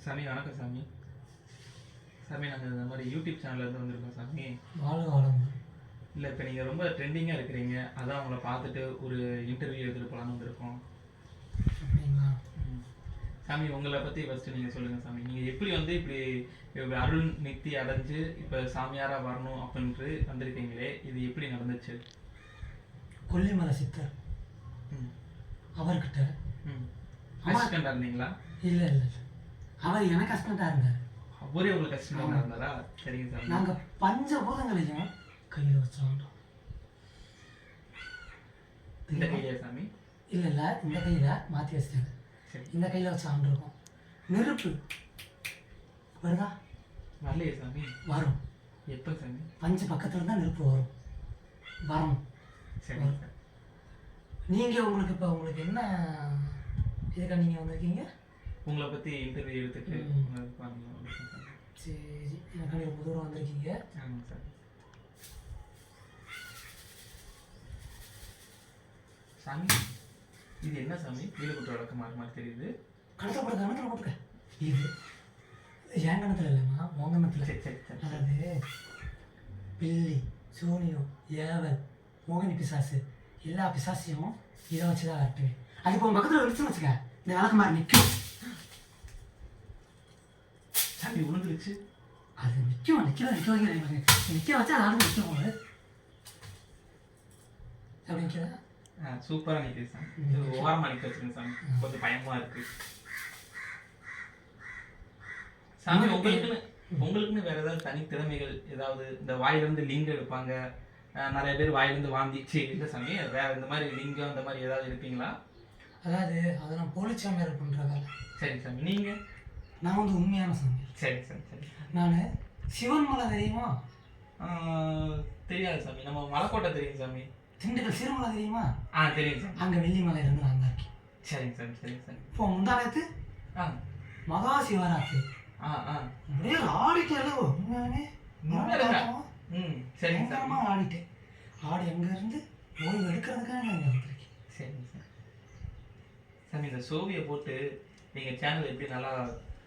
சாமி வணக்கம் சாமி. சாமி நாங்கள் இந்த மாதிரி யூடியூப் சேனல்லேருந்து வந்திருக்கோம் சாமி. வாழும் இல்லை இப்போ நீங்கள் ரொம்ப ட்ரெண்டிங்காக இருக்கிறீங்க, அதான் உங்களை பார்த்துட்டு ஒரு இன்டர்வியூ எடுத்துகிட்டு போகலான்னு வந்திருக்கோம். அப்படிங்களா? சாமி உங்களை பற்றி ஃபஸ்ட்டு நீங்கள் சொல்லுங்கள் சாமி. நீங்கள் எப்படி இப்படி அருள் நித்தி அடைஞ்சு இப்போ சாமியாராக வரணும் அப்படின்ட்டு வந்திருக்கீங்களே, இது எப்படி நடந்துச்சு? கொல்லிமலை சித்தர் அவர்கிட்ட அசிஸ்டண்டாக இருந்தீங்களா? இல்லை, அவர் எனக்கு அசிஸ்டண்டாக இருந்தார். அவரே உங்களுக்கு அசிஸ்டண்டாக இருந்தாரா? சரிங்க சாமி. நாங்கள் பஞ்சபூதங்களையும் கையில் வச்சோம். இந்த கையிலே சாமி? இல்லை, இந்த கையில் மாற்றி வச்சிட்டாங்க. இந்த கையில் வச்சு ஆண்டிருக்கோம். நெருப்பு வருதா? வரலையே சாமி. வரும். எப்போ சாமி? பஞ்சு பக்கத்தில் இருந்தால் நெருப்பு வரும். சரி. நீங்கள் உங்களுக்கு என்ன இதுக்காக நீங்கள் வந்திருக்கீங்க? உங்களை பற்றி இன்டர்வியூ எடுத்துட்டு சரி, எனக்கு ரொம்ப தூரம் வந்திருக்கீங்க. ஆமாம் சார். சாமி இது என்ன சாமி? வீடுபட்டு வழக்க மாதிரி தெரியுது. கணத்தில் போட்டுக்க. இது என் கணத்தில் இல்லைம்மா, உன் கணத்தில். சரி. அதாவது பில்லி, சூனியம், ஏவல், மோகினி பிசாசு, எல்லா பிசாசையும் இதை வச்சு தான் வரட்டுவேன். அது இப்போ உன் பக்கத்தில் வச்சுன்னு வச்சுக்க, இந்த விளக்கு மாதிரி நிற்கும். சாமி விழுந்துருச்சு. அது நிற்க வச்சா அது ஆளுக்கு நிற்கும். போது அப்படி நிற்கிறதா? சூப்பராக நிற்குது சாமி. இது ஓரமாக நிற்க வச்சுருங்க சாமி, கொஞ்சம் பயமாக இருக்கு. சாமி உங்களுக்குன்னு வேற ஏதாவது தனித்திறமைகள், ஏதாவது இந்த வாயிலிருந்து லிங்கம் எடுப்பாங்க, நிறைய பேர் வாயிலிருந்து வாந்திச்சு இல்லை சாமி, வேற இந்த மாதிரி லிங்கம் இந்த மாதிரி ஏதாவது எடுப்பீங்களா? அதாவது அதை நான் போலிச்சாமியார் பண்ணுற வேலை. சரி சாமி. நீங்கள்? நான் வந்து உண்மையான சாமி. சரி. நான் சிவன் மலை தெரியுமா? தெரியாது சாமி. நம்ம மலைக்கோட்டை தெரியும் சாமி. திண்டுக்கல் சிறுமலை தெரியுமா? தெரியும் சாமி. அங்கே வெள்ளிமலை இருந்து நான் தான் இருக்கேன். சரிங்க சாமி. இப்போ முந்தானத்து மகா சிவராத்திரி அப்படியே ஆடிட்டேன். சரிங்க சாமி. ஆடிட்டேன். ஆடி அங்கேருந்து ஓய்வு எடுக்கிறதுக்காக நான் இங்கே வந்திருக்கேன். சரிங்க சார். சாமி இந்த சோவியை போட்டு நீங்கள் சேனல் எப்படி நல்லா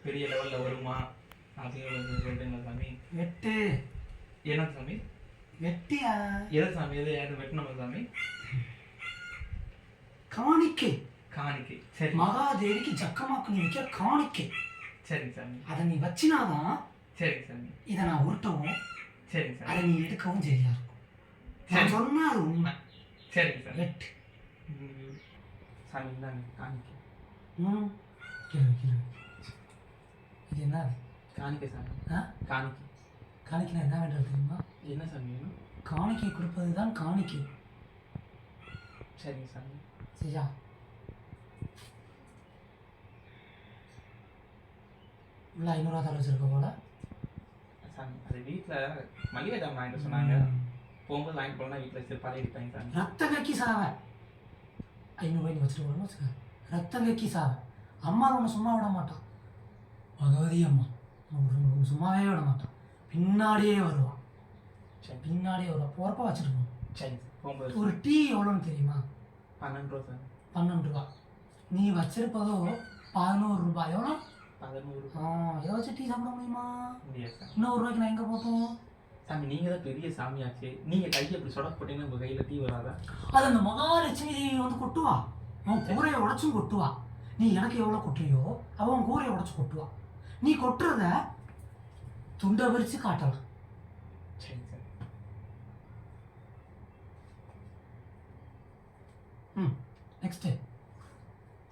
பெரிய லெவலில் வருமா அப்படின்னு சொல்கிறீங்களா சாமி? வெட்டு. என்ன சாமி? வெட்டியா? எதை சாமி? யாரும் வெட்டணுமா சாமி? காணிக்கை. சரி. மகாதேவிக்கு ஜக்கமாக்கு நீ வைக்க காணிக்கை. சரிங்க சாமி. அதை நீ வச்சினாதான். சரிங்க சாமி. இதை நான் உருட்டவும், சரிங்க சாமி, அதை நீ எடுக்கவும் சரியா இருக்கும். நான் சொன்னா அது உண்மை. சரிங்க சார். வெட்டு சாமி தான் காணிக்கை. கிலோ இது என்ன? காணிக்கை சாமி. காணிக்கை என்ன வேண்டது தெரியுமா? என்ன சாமி வேணும்? காணிக்கை கொடுப்பது தான் காணிக்கை. சரிங்க சாமி. சரியா? உள்ள 500 தலை வச்சிருக்க போல சாமி. அது வீட்டில் மளிகை ஜாமான் வாங்கிட்டு சொன்னாங்க, போகும்போது வாங்கிட்டு போனால் வீட்டில் வச்சு பழகிட்டாங்க சாமி. ரத்தம் கக்கி சாவ 500 நீ வச்சுட்டு போகணும்னு வச்சுக்க. ரத்தம் கக்கி சாவ அம்மா ஒன்று சும்மா விட மாட்டான். பகவதி அம்மா சும்மாவே விட மாட்டான். பின்னாடியே வருவான். போகிறப்ப வச்சுட்டு போகணும். சரி. போகும்போது ஒரு டீ எவ்வளோன்னு தெரியுமா? 12 ரூபா சார். 12 ரூபா. நீ வச்சிருப்பதோ 11 ரூபாய். எவ்வளோ? 11. இதை வச்சு டீ சாப்பிட முடியுமா? முடியாது சார். இன்னும் 1 ரூபாய்க்கு நான் எங்கே போட்டோம்? சாமி நீங்கள் தான் பெரிய சாமியாச்சு, நீங்கள் கையை அப்படி சொட போட்டீங்கன்னா உங்கள் கையில் டீ வராதா? அது அந்த மகாலட்சுமி தேவி வந்து கொட்டுவா. அவன் கூரையை உடச்சும் கொட்டுவா. நீ எனக்கு எவ்வளோ கொட்டுறியோ அவன் கூரையை உடச்சு கொட்டுவா. நீ கொட்டுறத துண்டை விரிச்சு காட்டலாம். சரி சார். நெக்ஸ்ட்டு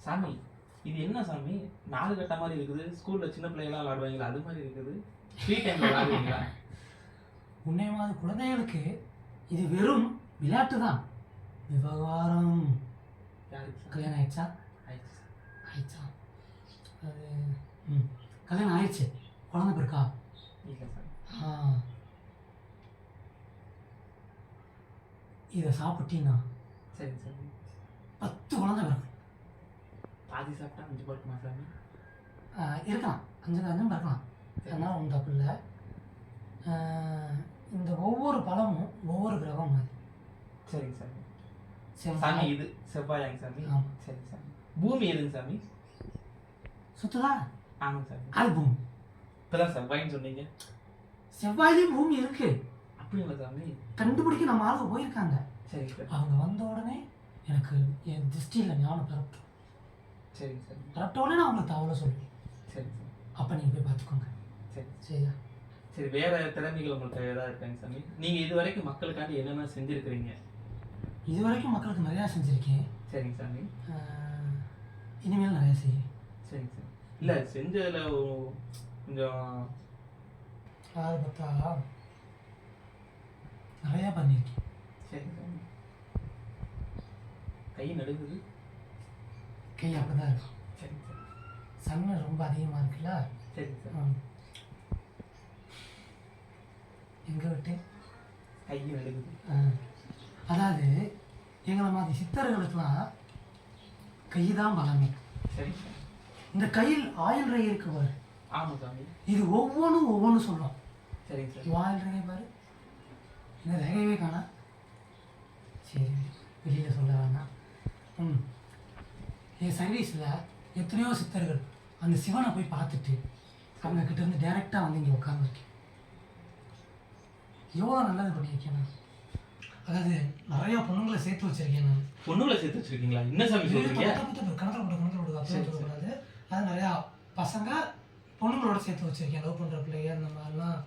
சாமி இது என்ன சாமி? 4 கட்ட மாதிரி இருக்குது. ஸ்கூலில் சின்ன பிள்ளைங்களாம் விளாடுவாங்களா அது மாதிரி இருக்குது. ஃப்ரீ டைமில் விளாடுவீங்களா? உன்னையமாவது குழந்தைகளுக்கு இது வெறும் விளையாட்டு தான். விவகாரம். கல்யாணம் ஆயிடுச்சா? ஆயிடுச்சா? அது கல்யாணம் ஆயிடுச்சு. குழந்தை பிறக்கா? இல்லை சார். இதை சாப்பிட்டீங்கன்னா சரி சார் 10 குழந்தை பிறக்கும். பாதி சாப்பிட்டா 5 பிறக்குமா சாமி? இருக்கலாம், 5 பிறக்கலாம். அதனால் ஒன்றும் தப்பு இல்லை. இந்த ஒவ்வொரு பழமும் ஒவ்வொரு கிரகம் மாதிரி. சரிங்க சாமி. சாமி இது செவ்வாயாங்க சாமி. ஆமாம். சரி சாமி. பூமி எதுங்க சாமி? சுற்றுதா? ஆமாம் சாமி. அது பூமி. இப்பதான் செவ்வாய்ன்னு சொன்னீங்க. செவ்வாயிலையும் பூமி இருக்கு. அப்படிங்களா சாமி? கண்டுபிடிக்க நம்ம ஆளுங்க போயிருக்காங்க. சரிங்க சார். அவங்க வந்த உடனே எனக்கு என் திருஷ்டியில் ஞானம் பிறப்பிட்டோம். சரிங்க சார். பிறப்பிட்ட உடனே நான் உங்களுக்கு தகவலை சொல்லுவேன். சரிங்க சார். அப்போ நீங்கள் போய் பார்த்துக்கோங்க. சரி சரியா? சரி, வேற திறமைகள் உங்கள்கிட்ட ஏதாவது இருக்காங்க சாமி? நீங்க இது வரைக்கும் மக்களுக்காண்டி என்னென்ன செஞ்சிருக்கிறீங்க? இது வரைக்கும் மக்களுக்கு நிறையா செஞ்சுருக்கேன். சரிங்க சாமி. இனிமேல் நிறையா செய்வேன். சரிங்க சார். இல்லை செஞ்சதில் கொஞ்சம் அதாவது பார்த்தா நிறையா பண்ணியிருக்கேன். சரிங்க சாமி. கை நடுங்குது. கை அப்படி தான் இருக்கும். சரிங்க சார். சன்ன ரொம்ப அதிகமாக இருக்குல்ல. சரிங்க சார். எங்கே விட்டு கை நடுங்குது. அதாவது எங்களை மாதிரி சித்தர்களுக்கெல்லாம் கை தான் பலமே. சரிங்க சார். இந்த கையில் ஆயில் ரகை இருக்கு பாரு. ஆமாம் சாமி. இது ஒவ்வொன்றும் சொல்லும். சரிங்க சார். இது ஆயில் ரகை பாரு. இந்த ரகையவே காணா. சரி, வெளியில் சொல்ல வேணாம். என் சர்வீஸில் எத்தனையோ சித்தர்கள் அந்த சிவனை போய் பார்த்துட்டு அவங்க கிட்ட இருந்து டைரெக்டாக வந்து இங்கே உட்காந்துருக்கேன். எவ்வளோ நல்லது பண்ணியிருக்கேன் நான். அதாவது நிறையா பொண்ணுங்களை சேர்த்து வச்சிருக்கேன் நான். பொண்ணுங்களை சேர்த்து வச்சிருக்கீங்களா? என்ன சாமி சொல்றீங்க? கணக்கில் கொடுக்க சொல்லக்கூடாது. அது நிறையா பசங்க பொண்ணுங்களோட சேர்த்து வச்சிருக்கேன். லவ் பண்ணுற பிள்ளைங்க இந்த மாதிரிலாம்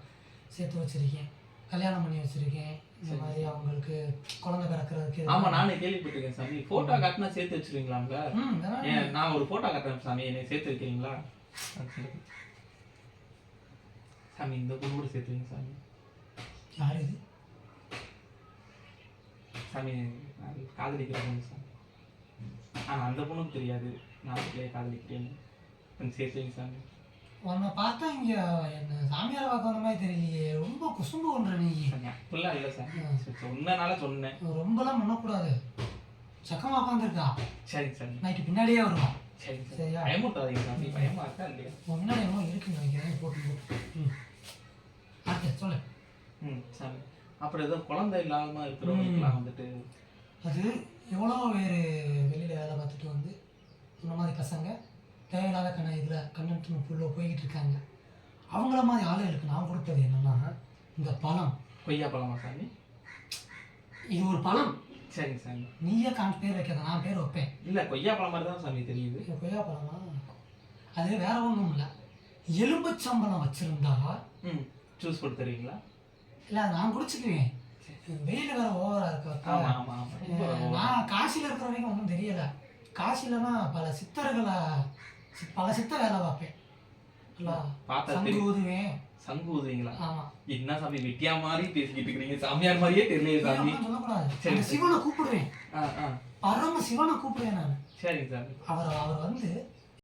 சேர்த்து வச்சிருக்கேன். கல்யாணம் பண்ணி வச்சிருக்கேன். இந்த மாதிரி அவங்களுக்கு குழந்தை பிறக்கிறதுக்கு. ஆமா, நானே கேள்விப்பட்டிருக்கேன் சாமி. போட்டோ காட்டினா சேர்த்து வச்சிருவீங்களாங்க? நான் ஒரு போட்டோ காட்டுறேன் சாமி, என்னை சேர்த்து வைக்கிறீங்களா? சாமி இந்த பொண்ணு கூட சேர்த்துவீங்க சாமி. யார் இது? சாமி நான் காதலிக்கிற பொண்ணு சாமி. ஆனால் அந்த பொண்ணுக்கு தெரியாது நான் பிள்ளைய காதலிக்கிறேன்னு. கொஞ்சம் சேர்த்துவீங்க சாமி. உன்னை பார்த்தா இங்கே என்ன சாமியாரை பார்க்க வந்த மாதிரி தெரியலையே. ரொம்ப குசும்பு ஒன்ற நீ. அப்படிலாம் இல்லை சார், சொன்னனால சொன்னேன். ரொம்பலாம் பண்ணக்கூடாது. சக்கமாக உட்காந்துருக்கா. சரிங்க சார். நைட்டு பின்னாடியே வருவா. சரிங்க சார். சரியா? பயமுட்டாதீங்க சாமி. பயமா இருக்கா இல்லையா? முன்னாடி என்னமோ இருக்குன்னு நினைக்கிறேன். போட்டு அடுத்த சொல்லு. சாமி, அப்புறம் ஏதோ குழந்தை இல்லாமல் இருக்கிறவங்களுக்குலாம் வந்துட்டு அது எவ்வளோ வேறு வெளியில் வேலை பார்த்துட்டு வந்து இந்த மாதிரி பசங்க தேவையில்லாத கண்டென்ட் ஃபுல்லாக போய்கிட்டு இருக்காங்க. அவங்கள மாதிரி ஆளுகளுக்கு நான் கொடுத்தது என்னன்னா இந்த பழம். கொய்யா பழமா சாமி? இது ஒரு பழம். சரிங்க சாமி. நீயே பேர் வைக்காத, நான் பேர் வைப்பேன். இல்லை, கொய்யா பழம் மாதிரி தான் சாமி தெரியுது. கொய்யா பழமா? அது வேற ஒன்றும் இல்லை. எலும்புச்சம்பளம் வச்சுருந்தா ஜூஸ் போட்டு தருவீங்களா? இல்லை, நான் குடிச்சுக்குவேன். வெயில் வேற ஓவராக இருக்கா. நான் காசியில் இருக்கிற வரைக்கும் ஒன்றும் தெரியலை. காசிலனா பல சித்த வேலை பார்ப்பேன். சங்கு ஊதுவேன். சங்கு ஊதுவீங்களா? ஆமா. என்ன சாமி வெட்டியா மாதிரி பேசிக்கிட்டு இருக்கீங்க? சாமியார் மாதிரியே தெரியல சாமி. சொல்லக்கூடாது. சிவனை கூப்பிடுவேன். பரம சிவனை கூப்பிடுவேன் நான். சரிங்க சாமி. அவர் வந்து